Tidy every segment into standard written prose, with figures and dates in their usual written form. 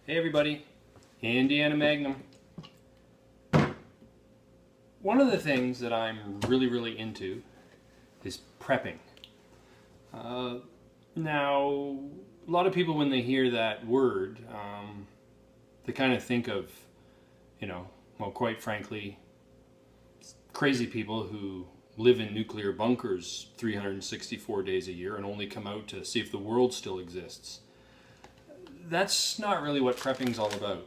Hey everybody, Indiana Magnum. One of the things that I'm really into is prepping. Uh, Now, a lot of people when they hear that word, they kind of think of, well, quite frankly, crazy people who live in nuclear bunkers 364 days a year and only come out to see if the world still exists. That's not really what prepping's all about.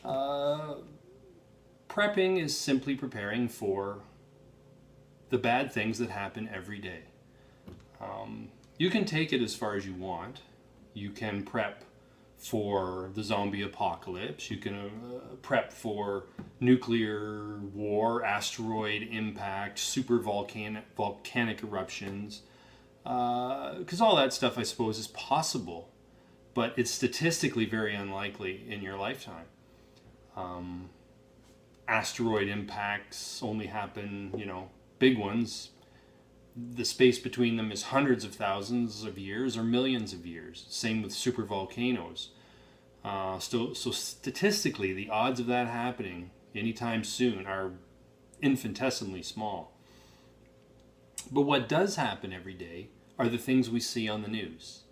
Uh, Prepping is simply preparing for the bad things that happen every day. You can take it as far as you want. You can prep for the zombie apocalypse. You can prep for nuclear war, asteroid impact, super volcanic eruptions. Because all that stuff, I suppose, is possible, but it's statistically very unlikely in your lifetime. Asteroid impacts only happen, big ones. The space between them is hundreds of thousands of years or millions of years. Same with supervolcanoes. So statistically, the odds of that happening anytime soon are infinitesimally small. But what does happen every day are the things we see on the news.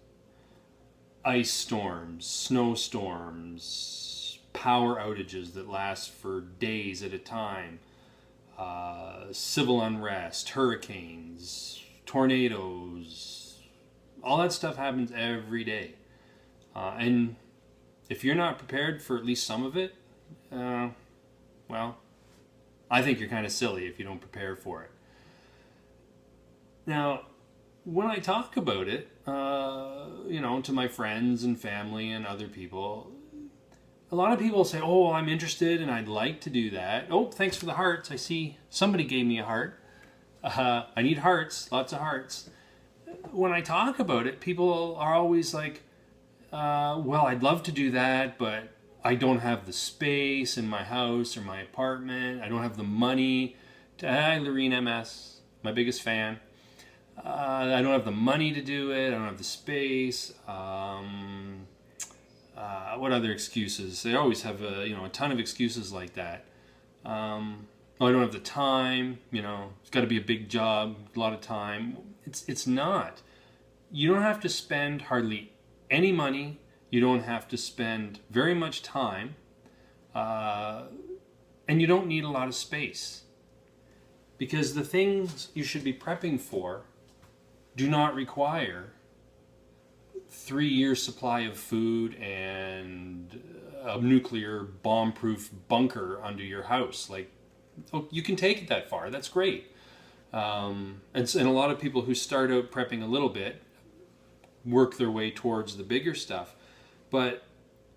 Ice storms, snowstorms, power outages that last for days at a time, civil unrest, hurricanes, tornadoes, all that stuff happens every day. And if you're not prepared for at least some of it, well, I think you're kind of silly if you don't prepare for it. Now, when I talk about it, to my friends and family and other people, a lot of people say, oh, I'm interested and I'd like to do that. Oh, thanks for the hearts. I see somebody gave me a heart. I need hearts, lots of hearts. When I talk about it, people are always like, well, I'd love to do that, but I don't have the space in my house or my apartment. I don't have the money. Hi, Lorene MS, my biggest fan. I don't have the money to do it. I don't have the space. What other excuses? They always have a ton of excuses like that. Oh, I don't have the time. It's got to be a big job, a lot of time. It's not. You don't have to spend hardly any money. You don't have to spend very much time, and you don't need a lot of space. Because the things you should be prepping for do not require 3 years supply of food and a nuclear bomb-proof bunker under your house. Like, oh, you can take it that far. That's great. And a lot of people who start out prepping a little bit work their way towards the bigger stuff. But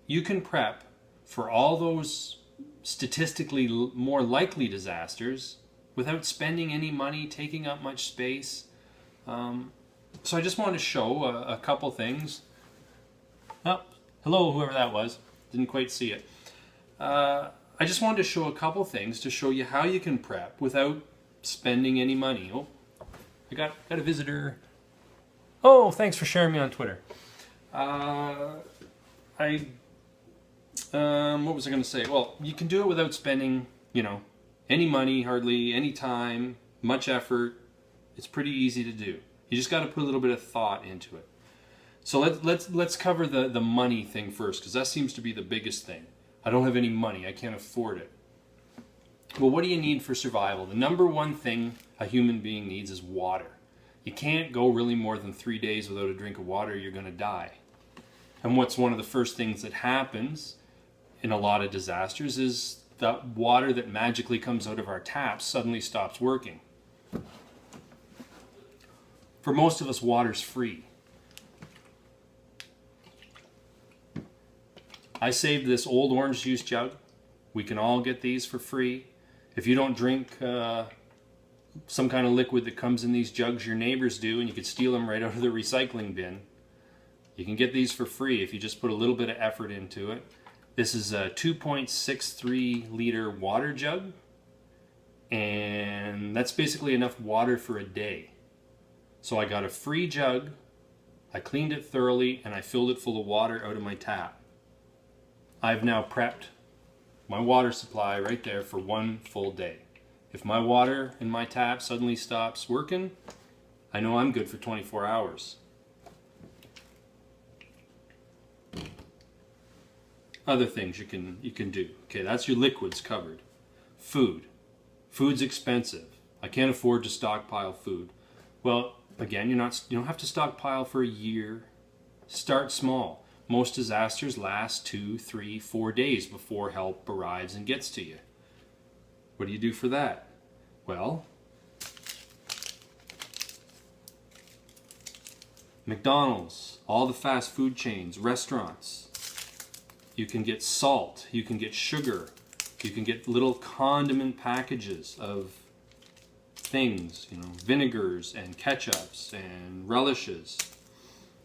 you can prep for all those statistically more likely disasters without spending any money, taking up much space. So I just wanted to show a couple things. Oh, hello, whoever that was. Didn't quite see it. I just wanted to show a couple things to show you how you can prep without spending any money. Oh, I got a visitor. Oh, thanks for sharing me on Twitter. What was I going to say? Well, you can do it without spending, any money, hardly any time, much effort. It's pretty easy to do. You just got to put a little bit of thought into it. So let's cover the money thing first, because that seems to be the biggest thing. I don't have any money. I can't afford it. Well, what do you need for survival? The number one thing a human being needs is water. You can't go really more than 3 days without a drink of water. You're going to die. And what's one of the first things that happens in a lot of disasters is that water that magically comes out of our taps suddenly stops working. For most of us, water's free. I saved this old orange juice jug. We can all get these for free. If you don't drink some kind of liquid that comes in these jugs, your neighbors do, and you could steal them right out of the recycling bin. You can get these for free if you just put a little bit of effort into it. This is a 2.63 liter water jug, and that's basically enough water for a day. So I got a free jug, I cleaned it thoroughly, and I filled it full of water out of my tap. I've now prepped my water supply right there for one full day. If my water in my tap suddenly stops working, I know I'm good for 24 hours. Other things you can do. Okay, that's your liquids covered. Food. Food's expensive. I can't afford to stockpile food. Well, again, you don't have to stockpile for a year. Start small. Most disasters last 2, 3, 4 days before help arrives and gets to you. What do you do for that? Well, McDonald's, all the fast food chains, restaurants. You can get salt, you can get sugar, you can get little condiment packages of things, vinegars and ketchups and relishes.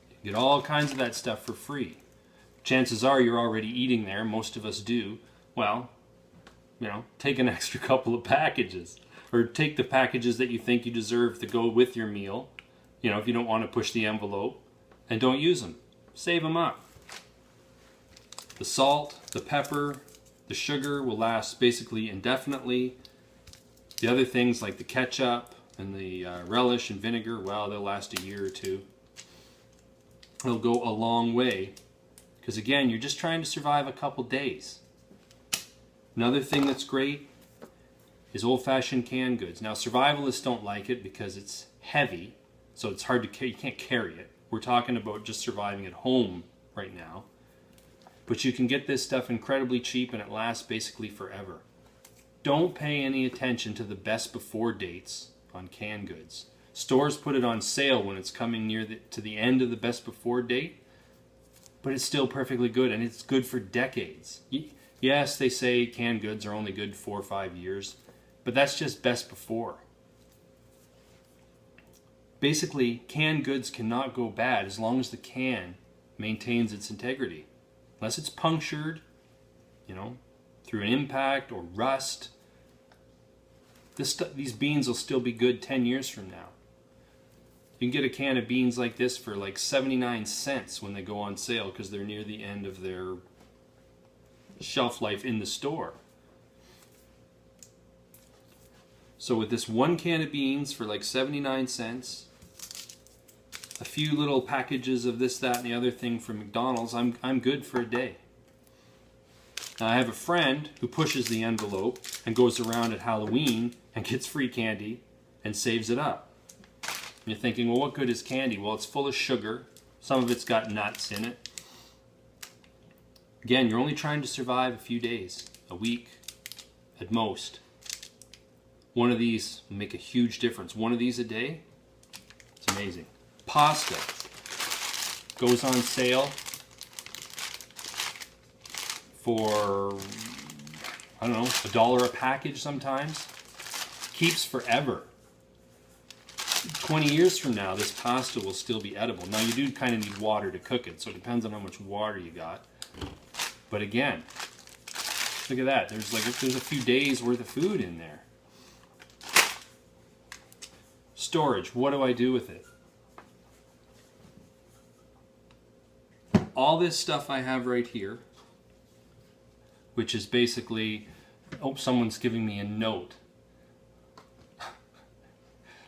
You can get all kinds of that stuff for free. Chances are you're already eating there, most of us do. Well, take an extra couple of packages, or take the packages that you think you deserve to go with your meal, if you don't want to push the envelope, and don't use them. Save them up. The salt, the pepper, the sugar will last basically indefinitely. The other things like the ketchup and the relish and vinegar, well, they'll last a year or two. They'll go a long way because, again, you're just trying to survive a couple days. Another thing that's great is old-fashioned canned goods. Now, survivalists don't like it because it's heavy, so it's hard to carry. You can't carry it. We're talking about just surviving at home right now. But you can get this stuff incredibly cheap and it lasts basically forever. Don't pay any attention to the best before dates on canned goods. Stores put it on sale when it's coming to the end of the best before date, but it's still perfectly good and it's good for decades. Yes, they say canned goods are only good 4 or 5 years, but that's just best before. Basically, canned goods cannot go bad as long as the can maintains its integrity. Unless it's punctured, through an impact or rust, these beans will still be good 10 years from now. You can get a can of beans like this for like 79 cents when they go on sale because they're near the end of their shelf life in the store. So with this one can of beans for like 79 cents, a few little packages of this, that, and the other thing from McDonald's, I'm good for a day. Now, I have a friend who pushes the envelope and goes around at Halloween and gets free candy and saves it up. And you're thinking, well, what good is candy? Well, it's full of sugar. Some of it's got nuts in it. Again, you're only trying to survive a few days, a week at most. One of these will make a huge difference. One of these a day, it's amazing. Pasta goes on sale for, I don't know, $1 a package sometimes. Keeps forever. 20 years from now, this pasta will still be edible. Now, you do kind of need water to cook it, so it depends on how much water you got. But again, look at that. There's a few days worth of food in there. Storage. What do I do with it? All this stuff I have right here, which is basically, someone's giving me a note.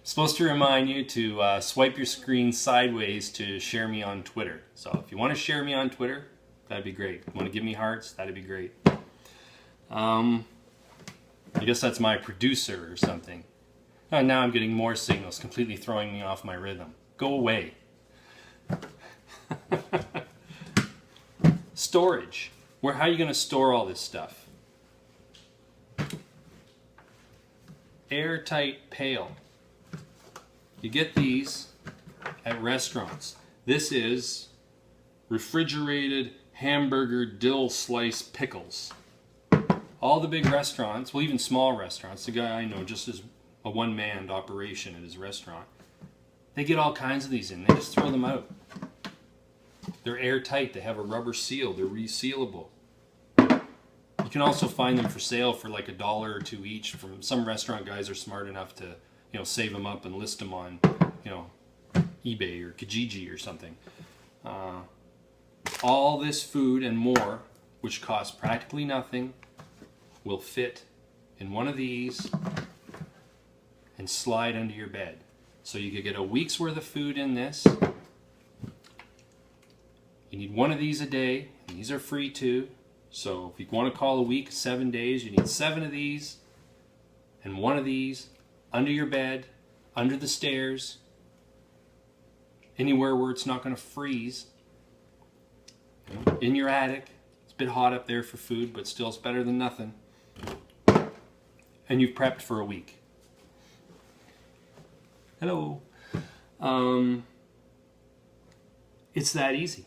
Supposed to remind you to swipe your screen sideways to share me on Twitter. So if you want to share me on Twitter, that'd be great. If you want to give me hearts, that'd be great. I guess that's my producer or something. Oh, now I'm getting more signals, completely throwing me off my rhythm. Go away. Storage. How are you going to store all this stuff? Airtight pail. You get these at restaurants. This is refrigerated hamburger dill slice pickles. All the big restaurants, well, even small restaurants, the guy I know just is a one-man operation at his restaurant, they get all kinds of these in. They just throw them out. They're airtight. They have a rubber seal. They're resealable. You can also find them for sale for like $1 or $2 each. From some restaurant guys are smart enough to, save them up and list them on, eBay or Kijiji or something. All this food and more which costs practically nothing, will fit in one of these and slide under your bed. So you could get a week's worth of food in this. You need one of these a day, and these are free too. So if you want to call a week 7 days, you need 7 of these and one of these under your bed, under the stairs, anywhere where it's not going to freeze. In your attic. It's a bit hot up there for food, but still it's better than nothing. And you've prepped for a week. Hello. It's that easy.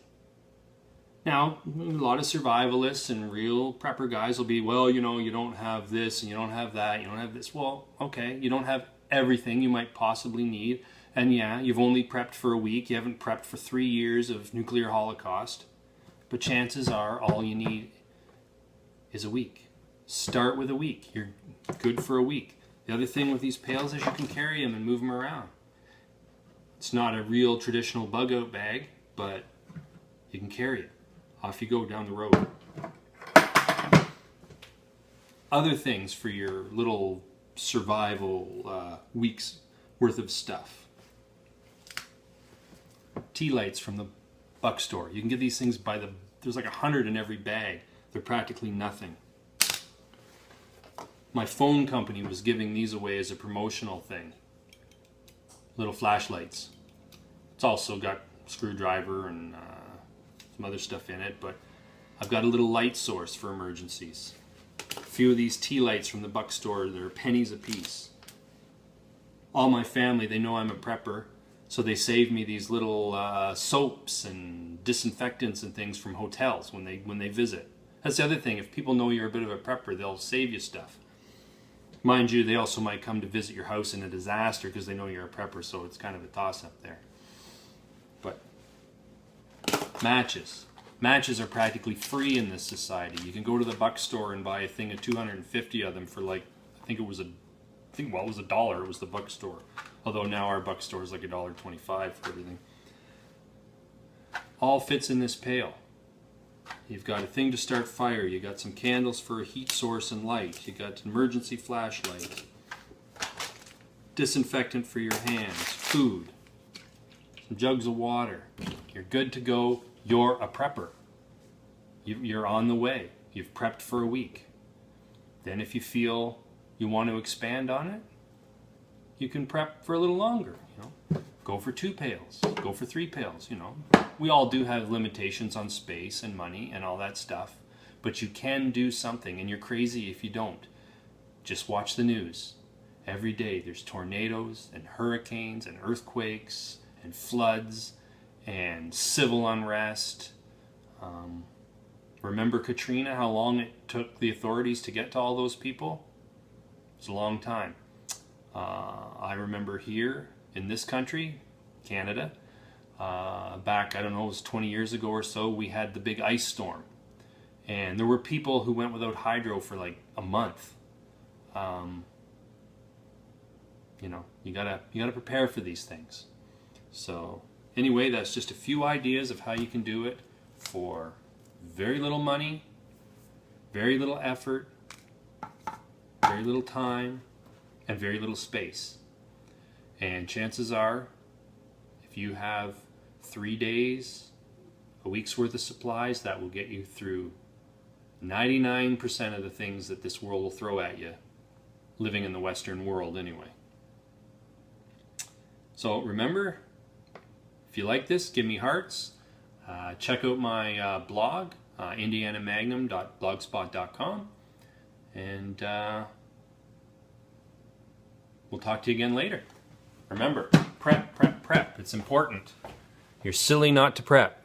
Now, a lot of survivalists and real prepper guys will be, well, you know, you don't have this and you don't have that, you don't have this. Well, okay, you don't have everything you might possibly need. And yeah, you've only prepped for a week. You haven't prepped for 3 years of nuclear holocaust. But chances are all you need is a week. Start with a week. You're good for a week. The other thing with these pails is you can carry them and move them around. It's not a real traditional bug out bag, but you can carry it. Off you go down the road. Other things for your little survival week's worth of stuff. Tea lights from the buck store. You can get these things by there's like 100 in every bag. They're practically nothing. My phone company was giving these away as a promotional thing. Little flashlights. It's also got screwdriver and some other stuff in it, but I've got a little light source for emergencies. A few of these tea lights from the buck store, they're pennies a piece. All my family, they know I'm a prepper, so they save me these little soaps and disinfectants and things from hotels when they visit. That's the other thing. If people know you're a bit of a prepper, they'll save you stuff. Mind you, they also might come to visit your house in a disaster because they know you're a prepper, so it's kind of a toss-up there. But matches. Matches are practically free in this society. You can go to the buck store and buy a thing of 250 of them for like, it was $1. It was the buck store. Although now our buck store is like $1.25 for everything. All fits in this pail. You've got a thing to start fire. You got some candles for a heat source and light. You got an emergency flashlight. Disinfectant for your hands. Food. Some jugs of water. You're good to go. You're a prepper. You're on the way. You've prepped for a week. Then if you feel you want to expand on it, you can prep for a little longer. Go for 2 pails. Go for 3 pails. We all do have limitations on space and money and all that stuff, but you can do something, and you're crazy if you don't. Just watch the news. Every day there's tornadoes and hurricanes and earthquakes and floods and civil unrest. Remember Katrina, how long it took the authorities to get to all those people? It was a long time. I remember here in this country, Canada, back, I don't know, it was 20 years ago or so, we had the big ice storm. And there were people who went without hydro for like a month. You gotta prepare for these things. So anyway, that's just a few ideas of how you can do it for very little money, very little effort, very little time, and very little space. And chances are, if you have 3 days, a week's worth of supplies, that will get you through 99% of the things that this world will throw at you, living in the Western world anyway. So remember, if you like this, give me hearts. Check out my blog, indianamagnum.blogspot.com, and we'll talk to you again later. Remember, prep, prep, prep. It's important. You're silly not to prep.